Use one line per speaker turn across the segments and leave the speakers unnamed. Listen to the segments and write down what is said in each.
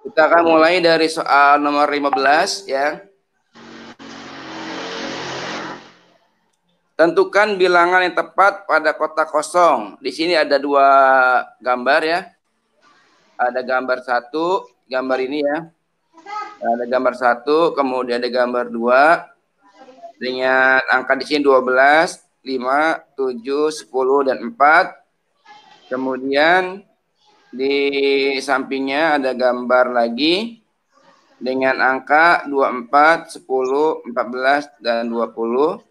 Kita akan mulai dari soal nomor 15 ya. Tentukan bilangan yang tepat pada kotak kosong. Di sini ada dua gambar ya. Ada gambar satu, gambar ini ya. Ada gambar satu, kemudian ada gambar dua. Dengan angka di sini 12, 5, 7, 10, dan 4. Kemudian di sampingnya ada gambar lagi dengan angka 24, 10, 14, dan 20.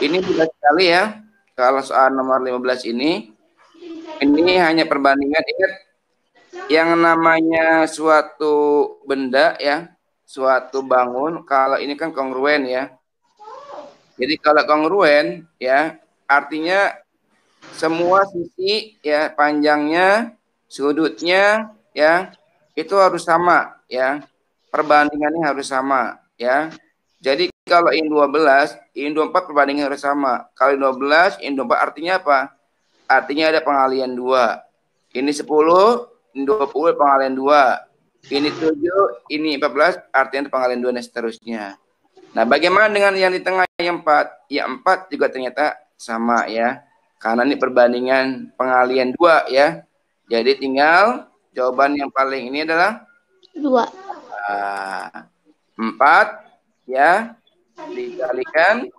Ini mudah sekali ya. Kalau soal nomor 15 ini hanya perbandingan. Ingat, yang namanya suatu benda ya, suatu bangun, kalau ini kan kongruen ya. Jadi kalau kongruen ya, artinya semua sisi ya, panjangnya, sudutnya ya, itu harus sama ya. Perbandingannya harus sama ya. Jadi kalau in 12, in 24 perbandingan harus sama. Kalau in 12, in 24 artinya apa? Artinya ada pengalian 2. Ini 10, ini 20 pengalian 2. Ini 7, ini 14 artinya ada pengalian 2 dan seterusnya. Nah, bagaimana dengan yang di tengah yang 4? Ya 4 juga ternyata sama ya. Karena ini perbandingan pengalian 2 ya. Jadi tinggal jawaban yang paling ini adalah
2.
4 ya dikalikan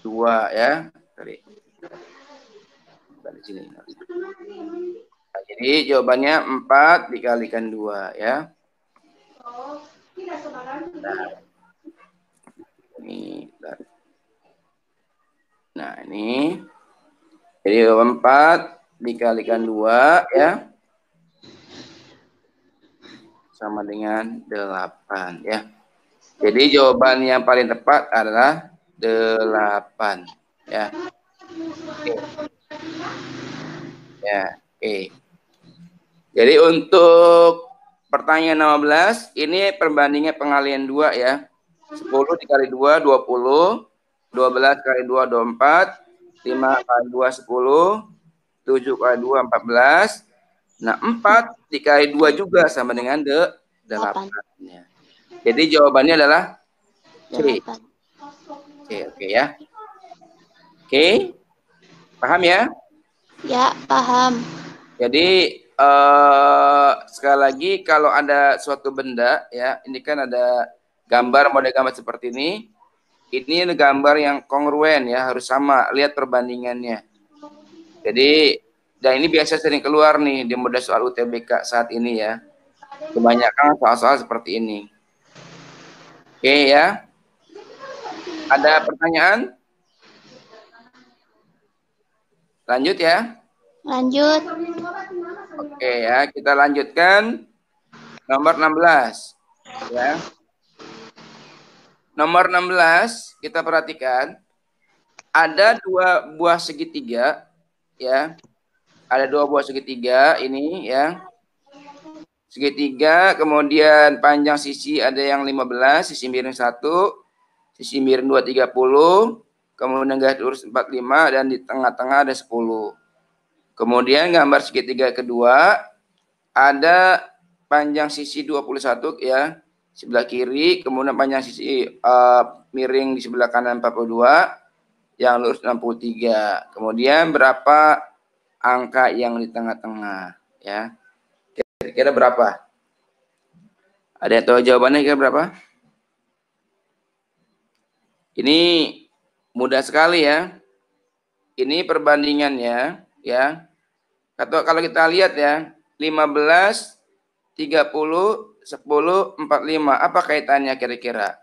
2 ya. Dari sini. Nah, jadi jawabannya 4 dikalikan 2 ya. Nah, ini jadi 4 dikalikan 2 ya sama dengan 8 ya. Jadi jawaban yang paling tepat adalah 8 ya. Oke. Ya, oke. Jadi untuk pertanyaan 16 ini perbandingan pengalian 2 ya. 10 dikali 2 20, 12 kali 2 24, 5 kali 2 10, 7 kali 2 14. Nah, 4 dikali 2 juga sama dengan 8 ya. Jadi jawabannya adalah C. C, oke ya. Oke. Paham ya?
Ya, paham.
Jadi sekali lagi kalau ada suatu benda ya, ini kan ada gambar, model gambar seperti ini. Ini gambar yang kongruen ya, harus sama. Lihat perbandingannya. Jadi, dan ini biasa sering keluar nih di model soal UTBK saat ini ya. Kebanyakan soal-soal seperti ini. Oke ya. Ada pertanyaan? Lanjut ya.
Lanjut.
Oke ya, kita lanjutkan nomor 16 ya. Nomor 16 kita perhatikan ada 2 buah segitiga ya. Ada 2 buah segitiga ini ya. Segitiga, kemudian panjang sisi ada yang 15, sisi miring 1, sisi miring 2 30, kemudian garis lurus 45 dan di tengah-tengah ada 10. Kemudian gambar segitiga kedua ada panjang sisi 21 ya, sebelah kiri, kemudian panjang sisi miring di sebelah kanan 42, yang lurus 63. Kemudian berapa angka yang di tengah-tengah ya? Kira-kira berapa? Ada yang tahu jawabannya kira berapa? Ini mudah sekali ya. Ini perbandingannya ya. Kalau kita lihat ya, 15, 30, 10, 45. Apa kaitannya kira-kira?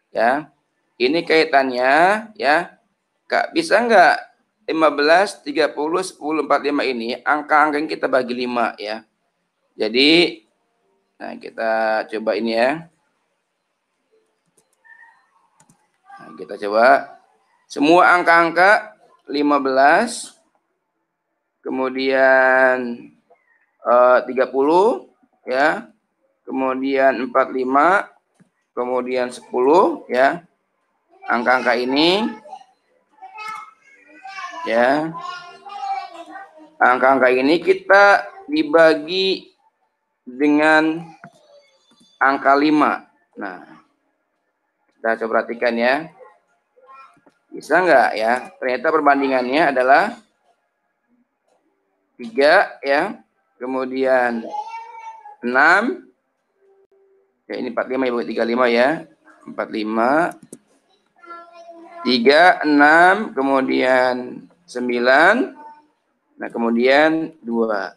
Ya. Ini kaitannya ya. Kak, bisa enggak 15, 30, 10, 45 ini angka-angka yang kita bagi 5 ya. Jadi nah kita coba ini ya. Nah, kita coba semua angka-angka 15, kemudian 30 ya, kemudian 45, kemudian 10 ya. Angka-angka ini ya. Angka-angka ini kita dibagi dengan angka 5. Nah, kita coba perhatikan ya. Bisa nggak ya? Ternyata perbandingannya adalah 3 ya. Kemudian 6. Ya, ini 45 ya, 35 ya. 45. 3, 6, kemudian 9. Nah, kemudian 2.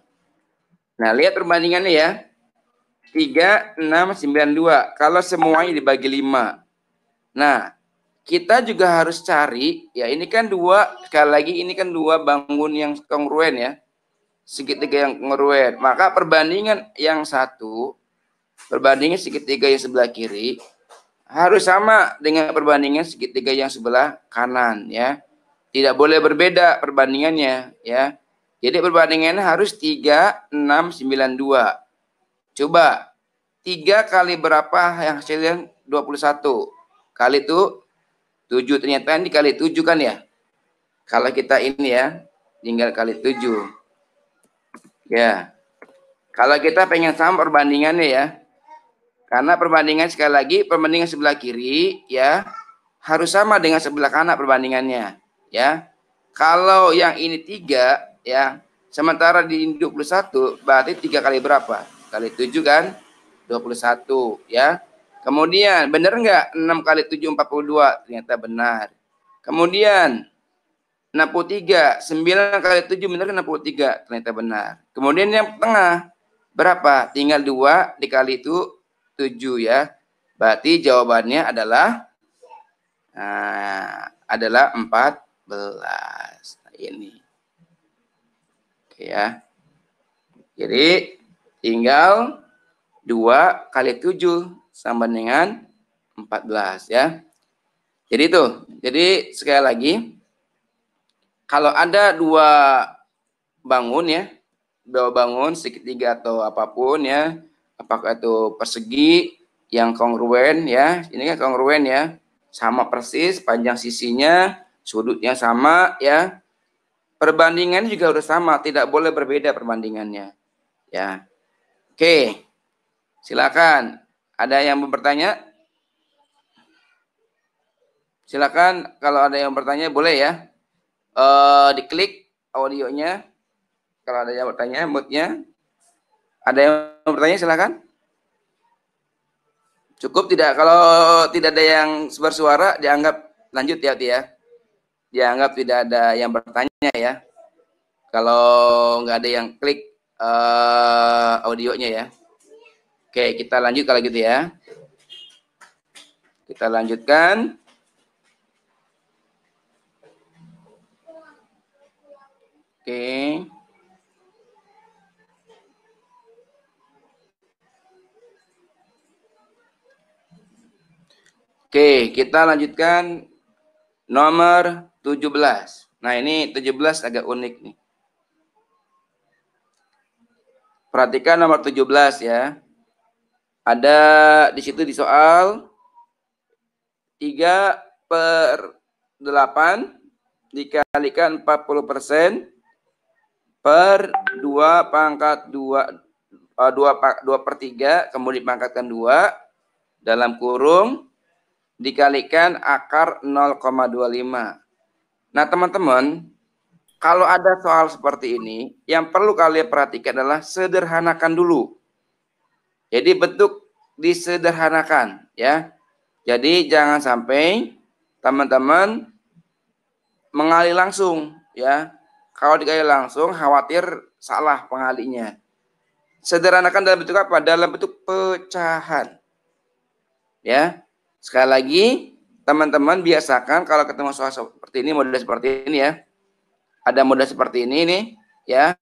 Nah, lihat perbandingannya ya. 3, 6, 9, 2. Kalau semuanya dibagi 5. Nah, kita juga harus cari, ya ini kan sekali lagi ini kan 2 bangun yang kongruen ya. Segitiga yang kongruen. Maka perbandingan yang satu, perbandingan segitiga yang sebelah kiri, harus sama dengan perbandingan segitiga yang sebelah kanan ya. Tidak boleh berbeda perbandingannya ya. Jadi perbandingannya harus 3, 6, 9, 2. Coba 3 kali berapa yang hasilnya 21? Kali itu 7, ternyata ini kali 7 kan ya. Kalau kita ini ya, tinggal kali 7. Ya. Kalau kita pengen sama perbandingannya ya. Karena perbandingan sekali lagi, perbandingan sebelah kiri ya harus sama dengan sebelah kanan perbandingannya ya. Kalau yang ini 3 ya, sementara di 21 berarti 3 kali berapa? Kali 7 kan? 21 ya. Kemudian benar enggak 6 kali 7 42? Ternyata benar. Kemudian 63, 9 kali 7 benar kan 63? Ternyata benar. Kemudian yang tengah berapa? Tinggal 2 dikali itu 7 ya. Berarti jawabannya adalah 14. Nah, ini. Oke ya. Jadi tinggal 2 kali 7 sama dengan 14 ya. Jadi itu. Jadi sekali lagi, kalau ada 2 bangun ya, 2 bangun segitiga atau apapun ya, apakah itu persegi yang kongruen ya, ini kan kongruen ya, sama persis panjang sisinya, sudutnya sama ya, perbandingannya juga harus sama, tidak boleh berbeda perbandingannya ya. Oke, silakan. Ada yang bertanya? Silakan kalau ada yang bertanya boleh ya. Diklik audionya. Kalau ada yang bertanya, mute-nya. Ada yang bertanya silakan. Cukup tidak? Kalau tidak ada yang bersuara dianggap lanjut ya, ya. Dianggap tidak ada yang bertanya ya. Kalau nggak ada yang klik audionya ya. Oke, kita lanjut kalau gitu ya. Kita lanjutkan. Oke. Oke, kita lanjutkan nomor 17. Nah, ini 17 agak unik nih. Perhatikan nomor 17 ya. Ada di situ di soal 3/8 dikalikan 40% per 2 pangkat 2/3 kemudian dipangkatkan 2 dalam kurung dikalikan akar 0,25. Nah, teman-teman, kalau ada soal seperti ini, yang perlu kalian perhatikan adalah sederhanakan dulu. Jadi bentuk disederhanakan ya. Jadi jangan sampai teman-teman mengalih langsung ya. Kalau digali langsung khawatir salah pengalinya. Sederhanakan dalam bentuk apa? Dalam bentuk pecahan. Ya. Sekali lagi, teman-teman biasakan kalau ketemu soal seperti ini, model seperti ini ya. Ada model seperti ini nih, ya.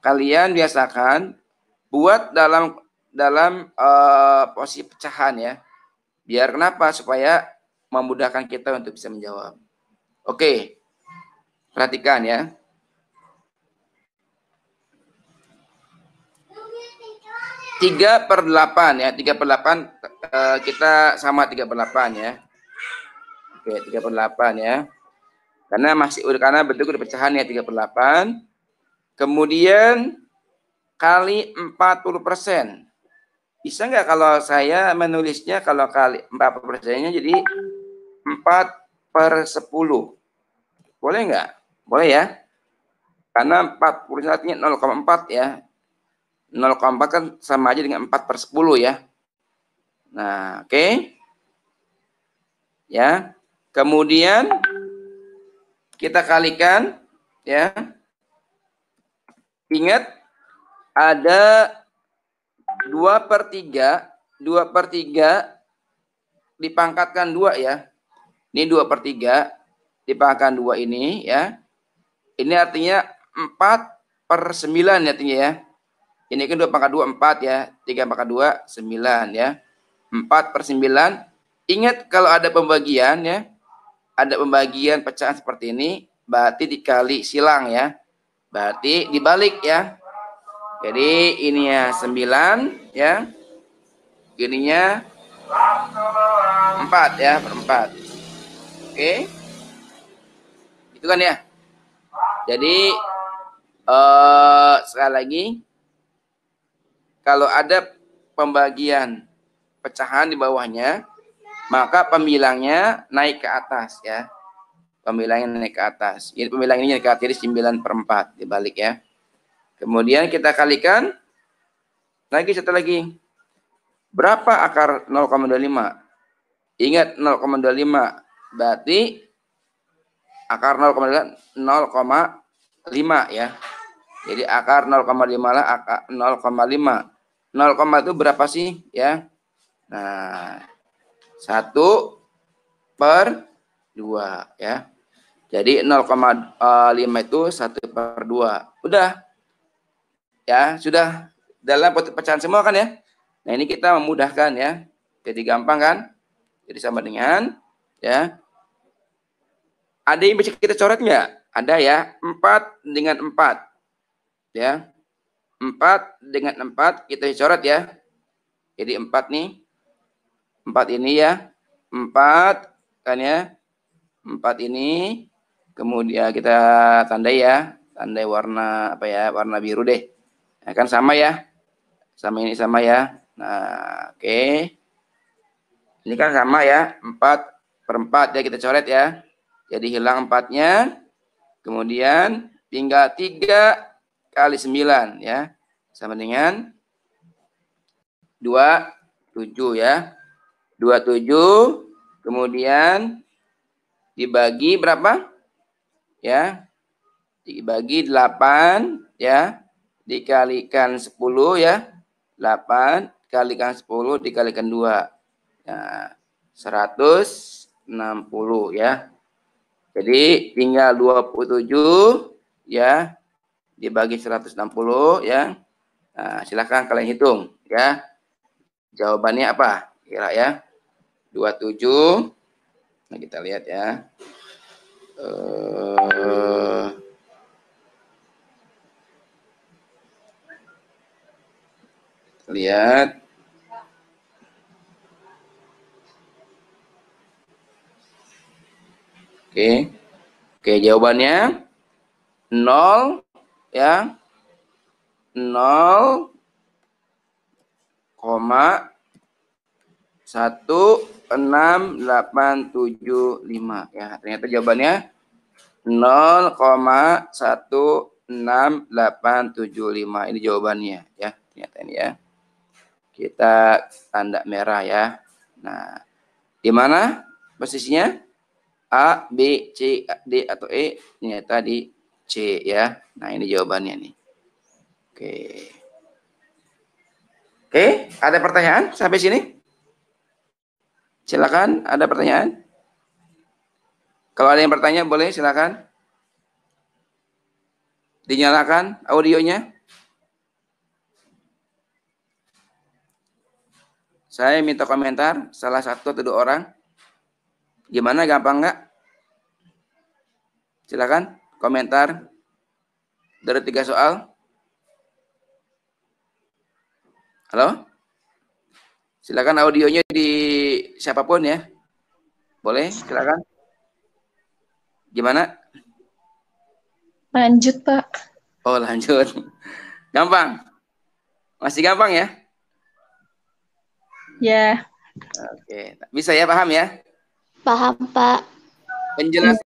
Kalian biasakan buat dalam posisi pecahan ya. Biar kenapa? Supaya memudahkan kita untuk bisa menjawab. Oke. Perhatikan ya. Tiga per 8 ya. 3/8 kita sama 3/8 ya. Oke, 3/8 ya. Karena bentuk udah pecahan ya 3/8. Kemudian kali 40%. Bisa nggak kalau saya menulisnya kalau kali 4%-nya jadi 4/10? Boleh nggak? Boleh ya? Karena 40 artinya 0,4 ya. 0,4 kan sama aja dengan 4/10 ya. Nah, oke. Ya. Kemudian kita kalikan ya. Ingat ada 2/3 dipangkatkan 2 ya. Ini 2/3 dipangkatkan 2 ini ya. Ini artinya 4/9 artinya ya. Ini kan 2 pangkat 2 4 ya. 3 pangkat 2 9 ya. 4/9. Ingat kalau ada pembagian ya. Ada pembagian pecahan seperti ini, berarti dikali silang ya. Berarti dibalik ya. Jadi ini ya 9 ya. Ininya 4 ya, per 4. Oke. Itu kan ya. Jadi sekali lagi, kalau ada pembagian pecahan di bawahnya, maka pembilangnya naik ke atas ya. Pembilangnya naik ke atas. Jadi pembilang ini naik ke atas, jadi 9/4 dibalik ya. Kemudian kita kalikan lagi satu lagi. Berapa akar 0,25? Ingat 0,25 berarti akar 0,5 ya. Jadi akar 0,5 lah akar 0,5. 0, itu berapa sih ya? Nah, 1/2 ya. Jadi 0,5 itu 1/2. Udah. Ya, sudah dalam pecahan semua kan ya? Nah, ini kita memudahkan ya. Jadi gampang kan? Jadi sama dengan ya. Ada yang bisa kita coret nggak? Ada ya. 4 dengan 4. Ya. 4 dengan 4 kita coret ya. Jadi 4 nih. 4 ini ya. 4 kan ya. 4 ini. Kemudian kita tandai ya. Tandai warna apa ya? Warna biru deh. Nah, kan sama ya. Sama ini sama ya. Nah, oke. Ini kan sama ya. 4/4 ya kita coret ya. Jadi hilang 4-nya. Kemudian tinggal 3 kali 9 ya. Sama dengan 27 ya. 27 kemudian dibagi berapa? Ya. Dibagi 8 ya. Dikalikan 10 ya. 8 kalikan 10 dikalikan 2. Nah, 160 ya. Jadi tinggal 27 ya dibagi 160 ya. Nah, silakan kalian hitung ya. Jawabannya apa? Kira ya. 27. Nah, kita lihat ya. Lihat. Oke. Oke, jawabannya 0 ya. 0,16875 ya. Ternyata jawabannya 0,16875. Ini jawabannya ya. Ternyata ini ya. Kita tanda merah ya. Nah, di mana posisinya? A, B, C, D atau E? Ternyata di C ya. Nah, ini jawabannya nih. Oke. Oke, ada pertanyaan sampai sini? Silakan, ada pertanyaan? Kalau ada yang bertanya boleh silakan. Dinyalakan audionya. Saya minta komentar salah satu atau 2 orang. Gimana, gampang nggak? Silakan komentar dari 3 soal. Halo? Silakan audionya di siapapun ya. Boleh, silakan. Gimana?
Lanjut, Pak.
Oh, lanjut. Gampang. Masih gampang ya?
Ya.
Oke, bisa ya, paham ya?
Paham, Pak.
Penjelasan